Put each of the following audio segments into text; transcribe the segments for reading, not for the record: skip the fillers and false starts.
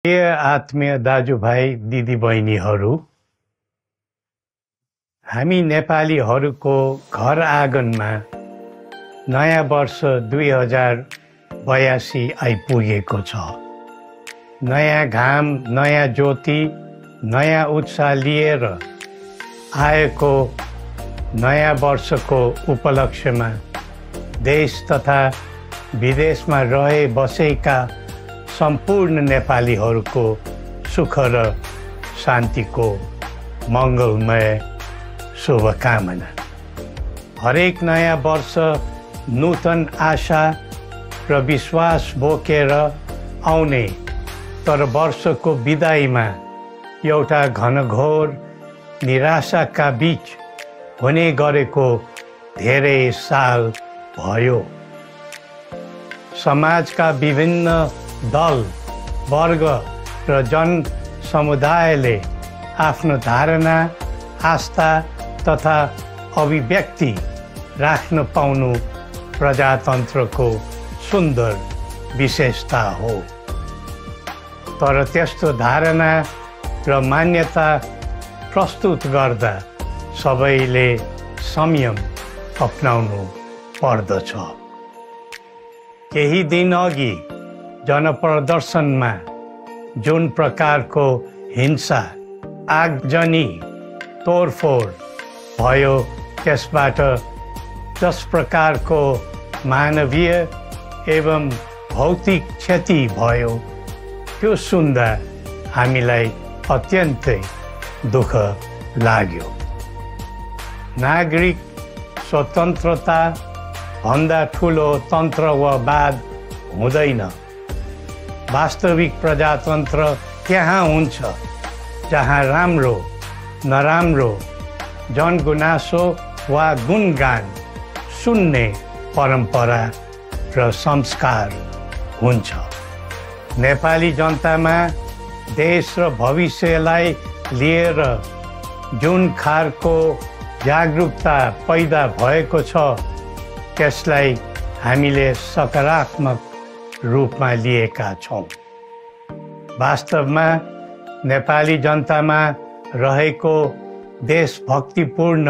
प्रिय आत्मीय दाजुभाइ दिदीबहिनीहरू, हामी नेपालीहरूको घर आँगनमा नयाँ वर्ष 2082 आइपुगेको छ। नयाँ घाम, नयाँ ज्योति, नयाँ उत्साह लिएर आएको नयाँ वर्षको उपलक्ष्यमा देश तथा विदेशमा रहे बसेका सम्पूर्ण नेपालीहरूको सुख र शान्तिको मङ्गलमय शुभकामना। हरेक नयाँ वर्ष नूतन आशा र विश्वास बोकेर आउने, तर वर्षको बिदाईमा एउटा घनघोर निराशाका बीच हुने गरेको धेरै साल भयो। समाजका विभिन्न दल, वर्ग र जन समुदायले आफ्नो धारणा, आस्था तथा अभिव्यक्ति राख्न पाउनु प्रजातन्त्रको सुन्दर विशेषता हो। तर त्यस्तो धारणा र मान्यता प्रस्तुत गर्दा सबैले संयम अपनाउनु पर्दछ। केही दिन अघि जनप्रदर्शनमा जुन प्रकारको हिंसा, आगजनी, तोडफोड भयो, त्यसबाट जस प्रकारको मानवीय एवं भौतिक क्षति भयो, त्यो सुन्दा हामीलाई अत्यन्तै दुःख लाग्यो। नागरिक स्वतन्त्रता भन्दा ठुलो तन्त्रवाद हुँदैन। वास्तविक प्रजातन्त्र त्यहाँ हुन्छ जहाँ राम्रो, नराम्रो, जनगुनासो वा गुणगान सुन्ने परम्परा र संस्कार हुन्छ। नेपाली जनतामा देश र भविष्यलाई लिएर जुन खालको जागरुकता पैदा भएको छ, त्यसलाई हामीले सकारात्मक रूपमा लिएका छौँ। वास्तवमा नेपाली जनतामा रहेको देशभक्तिपूर्ण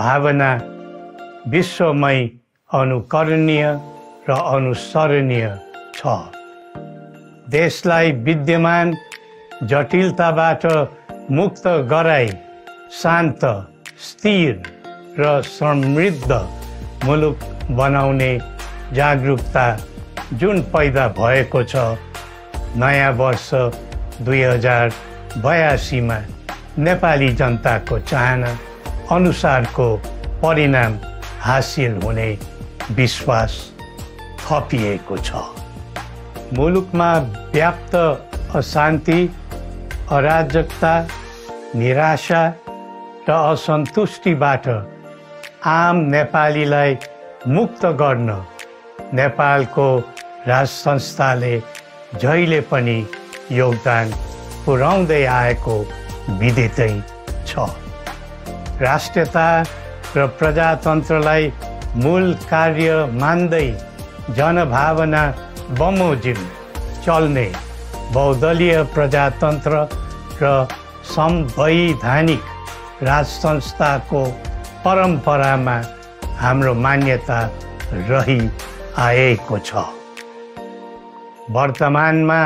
भावना विश्वमै अनुकरणीय र अनुसरणीय छ। देशलाई विद्यमान जटिलताबाट मुक्त गराई शान्त, स्थिर र समृद्ध मुलुक बनाउने जागरुकता जुन पैदा भएको छ, नयाँ वर्ष 2082 मा नेपाली जनताको चाहना अनुसारको परिणाम हासिल हुने विश्वास थपिएको छ। मुलुकमा व्याप्त अशान्ति, अराजकता, निराशा र असन्तुष्टिबाट आम नेपालीलाई मुक्त गर्न नेपालको राज संस्थाले जहिले पनि योगदान पुर्याउँदै आएको विदितै छ। राष्ट्रियता र प्रजातन्त्रलाई मूल कार्य मान्दै जनभावना बमोजिम चल्ने बहुदलीय प्रजातन्त्र र संवैधानिक राज संस्थाको परम्परामा हाम्रो मान्यता रही आएको छ। वर्तमानमा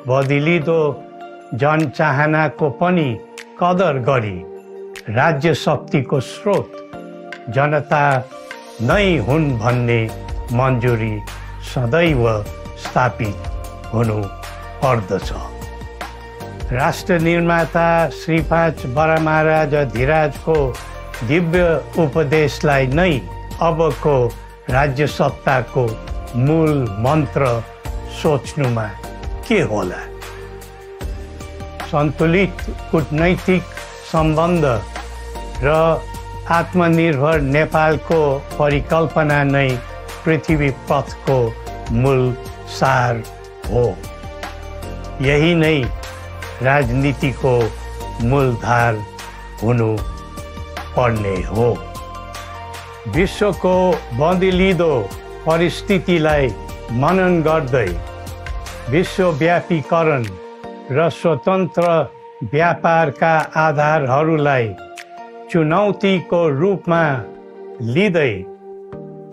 बदलिदो जनचाहनाको पनि कदर गरी राज्य शक्तिको स्रोत जनता नै हुन् भन्ने मन्जुरी सदैव स्थापित हुनु पर्दछ। राष्ट्र निर्माता श्री 5 बरामहाराज धीराजको दिव्य उपदेशलाई नै अबको राज्य सत्ताको मूल मन्त्र सोच्नुमा के होला? सन्तुलित कूटनैतिक सम्बन्ध र आत्मनिर्भर नेपालको परिकल्पना नै पृथ्वी पथको मूल सार हो। यही नै राजनीतिको मूलधार हुनु पर्ने हो। विश्वको बदलिदो परिस्थितिलाई मनन गर्दै विश्वव्यापीकरण र स्वतन्त्र व्यापारका आधारहरूलाई चुनौतीको रूपमा लिँदै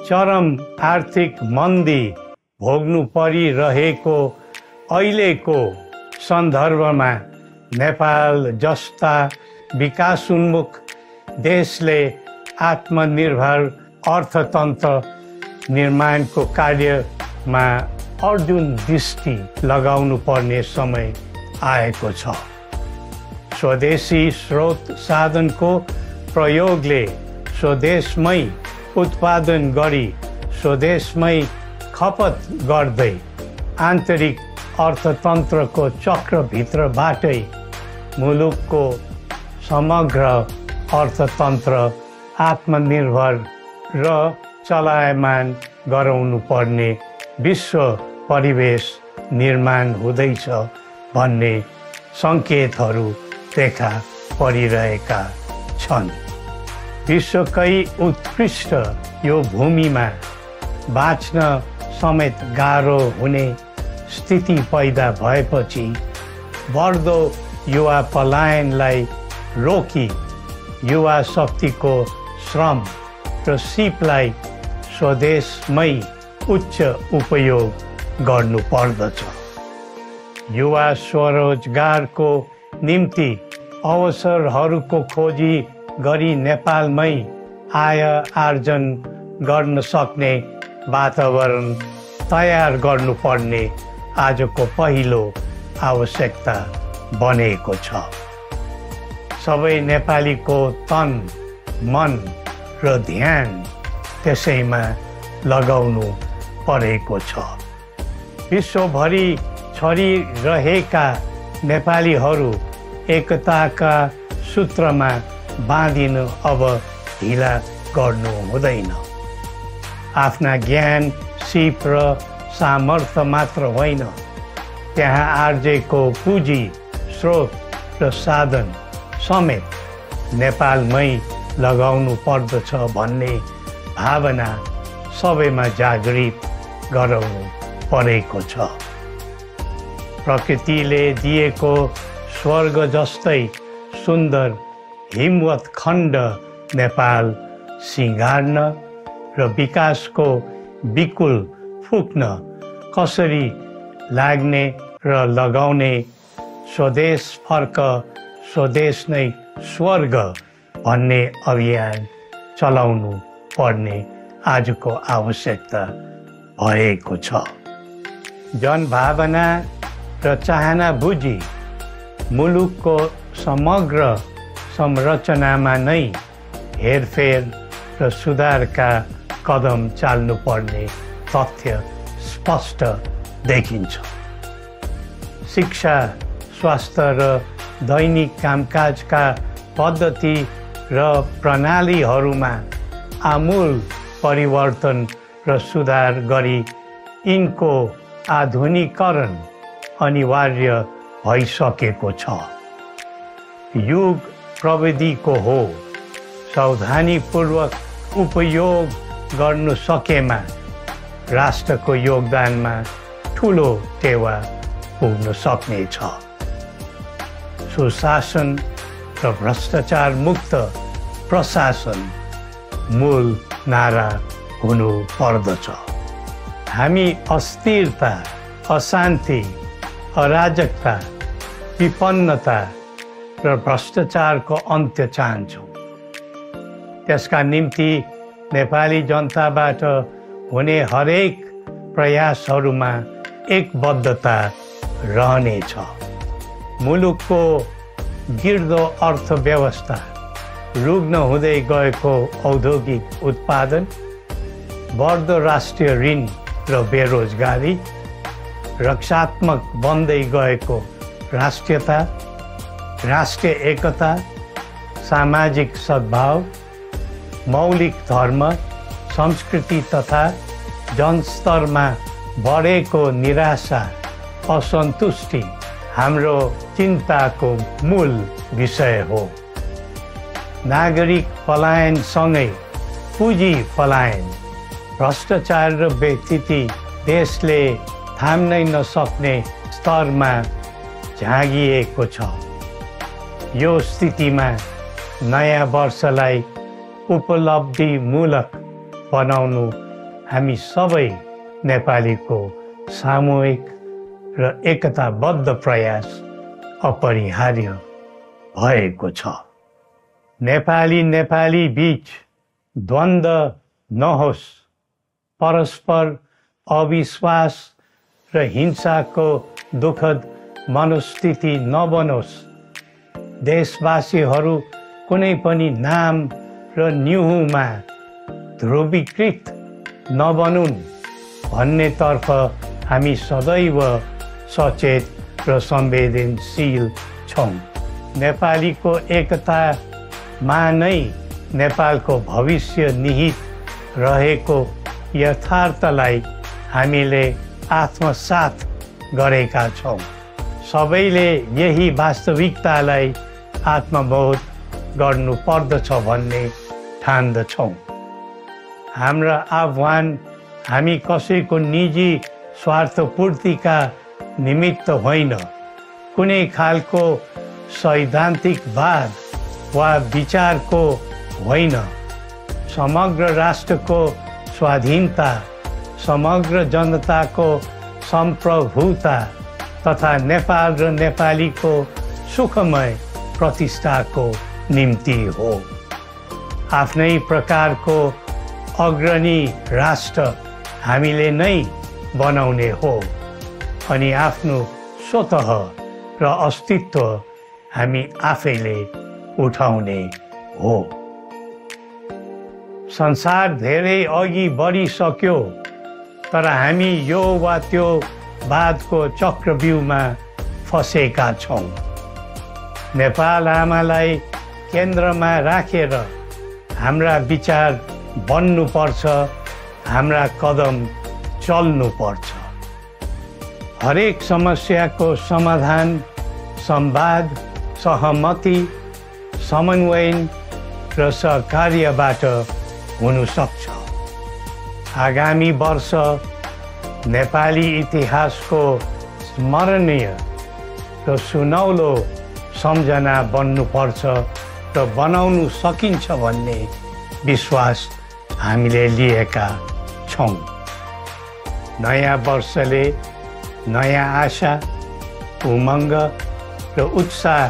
चरम आर्थिक मन्दी भोग्नु परिरहेको अहिलेको सन्दर्भमा नेपाल जस्ता विकासोन्मुख देशले आत्मनिर्भर अर्थतन्त्र निर्माणको कार्यमा अर्जुन दृष्टि लगाउनु पर्ने समय आएको छ। स्वदेशी स्रोत साधनको प्रयोगले स्वदेशमै उत्पादन गरी स्वदेशमै खपत गर्दै आन्तरिक अर्थतन्त्रको चक्रभित्रबाटै मुलुकको समग्र अर्थतन्त्र आत्मनिर्भर र चलायमान गराउनु पर्ने विश्व परिवेश निर्माण हुँदैछ भन्ने सङ्केतहरू देखा परिरहेका छन्। विश्वकै उत्कृष्ट यो भूमिमा बाँच्न समेत गाह्रो हुने स्थिति पैदा भएपछि बढ्दो युवा पलायनलाई रोकी युवा शक्तिको श्रम र सिपलाई स्वदेशमै उच्च उपयोग गर्नु पर्दछ। युवा स्वरोजगारको निम्ति अवसरहरूको खोजी गरी नेपालमै आय आर्जन गर्न सक्ने वातावरण तयार गर्नुपर्ने आजको पहिलो आवश्यकता बनेको छ। सबै नेपालीको तन मन र ध्यान त्यसैमा लगाउनु परेको छ। विश्वभरि छरिरहेका नेपालीहरू एकताका सूत्रमा बाँधिन अब ढिला गर्नु हुँदैन। आफ्ना ज्ञान सिप र सामर्थ्य मात्र होइन, त्यहाँ आर्जेको पुँजी स्रोत र साधन समेत नेपालमै लगाउनु पर्दछ भन्ने भावना सबैमा जागृत गराउनु परेको छ। प्रकृतिले दिएको स्वर्ग जस्तै सुन्दर हिमवत् खण्ड नेपाल सिँगार्न र विकासको बिकुल फुक्न कसरी लाग्ने र लगाउने स्वदेश फर्क स्वदेश नै स्वर्ग भन्ने अभियान चलाउनु पर्ने आजको आवश्यकता भएको छ। जनभावना र चाहना बुझी मुलुकको समग्र संरचनामा नै हेरफेर र सुधारका कदम चाल्नुपर्ने तथ्य स्पष्ट देखिन्छ। शिक्षा, स्वास्थ्य र दैनिक कामकाजका पद्धति र प्रणालीहरूमा आमूल परिवर्तन र सुधार गरी यिनको आधुनिकीकरण अनिवार्य भइसकेको छ। युग प्रविधिको हो, सावधानीपूर्वक उपयोग गर्नु सकेमा राष्ट्रको योगदानमा ठुलो टेवा पुग्न सक्नेछ। सुशासन र भ्रष्टाचार मुक्त प्रशासन मूल नारा हुनु पर्दछ। हामी अस्थिरता, अशान्ति, अराजकता, विपन्नता र भ्रष्टाचारको अन्त्य चाहन्छौँ। त्यसका निम्ति नेपाली जनताबाट हुने हरेक प्रयासहरूमा एकबद्धता रहनेछ। मुलुकको गिर्दो अर्थव्यवस्था, रुग्न हुँदै गएको औद्योगिक उत्पादन, बढ्दो राष्ट्रिय ऋण र बेरोजगारी, रक्षात्मक बन्दै गएको राष्ट्रियता, राष्ट्रिय एकता, सामाजिक सद्भाव, मौलिक धर्म, संस्कृति तथा जनस्तरमा बढेको निराशा, असन्तुष्टि हाम्रो चिन्ताको मूल विषय हो। नागरिक पलायनसँगै पुँजी पलायन, भ्रष्टाचार र व्यक्तिगत देशले थाम्नै नसक्ने स्तरमा झाँगिएको छ। यो स्थितिमा नयाँ वर्षलाई उपलब्धिमूलक बनाउनु हामी सबै नेपालीको सामूहिक र एकताबद्ध प्रयास अपरिहार्य भएको छ। नेपाली बीच द्वन्द्व नहोस्, परस्पर अविश्वास र हिंसाको दुःखद मनोस्थिति नबनोस्, देशवासीहरू कुनै पनि नाम र न्युहुमा ध्रुवीकृत नबनुन् भन्नेतर्फ हामी सदैव सचेत र संवेदनशील छौँ। नेपालीको एकतामा नै नेपालको भविष्य निहित रहेको यथार्थलाई हामीले आत्मसात गरेका छौँ। सबैले यही वास्तविकतालाई आत्मबोध गर्नुपर्दछ भन्ने ठान्दछौँ। हाम्रा आह्वान हामी कसैको निजी स्वार्थपूर्तिका निमित्त होइन, कुनै खालको सैद्धान्तिकवाद वा विचारको होइन। समग्र राष्ट्रको स्वाधीनता, समग्र जनताको सम्प्रभुता तथा नेपाल र नेपालीको सुखमय प्रतिष्ठाको निम्ति हो। आफ्नै प्रकारको अग्रणी राष्ट्र हामीले नै बनाउने हो अनि आफ्नो स्वतः र अस्तित्व हामी आफैले उठाउने हो। संसार धेरै अघि बढिसक्यो, तर हामी यो वा त्यो वादको चक्रव्यूहमा फँसेका छौँ। नेपाल आमालाई केन्द्रमा राखेर हाम्रा विचार बन्नुपर्छ, हाम्रा कदम चल्नुपर्छ। हरेक समस्याको समाधान संवाद, सहमति, समन्वयन र सहकार्यबाट हुन सक्छ। आगामी वर्ष नेपाली इतिहासको स्मरणीय र सुनौलो सम्झना बन्नुपर्छ र बनाउनु सकिन्छ भन्ने विश्वास हामीले लिएका छौँ। नयाँ वर्षले नयाँ आशा, उमङ्ग र उत्साह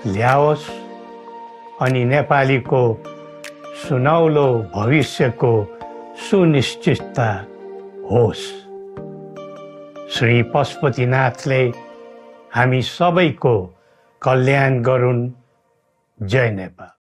ल्याओस् अनि नेपालीको सुनौलो भविष्यको सुनिश्चितता होस्। श्री पशुपतिनाथले हामी सबैको कल्याण गरून्। जय नेपाल।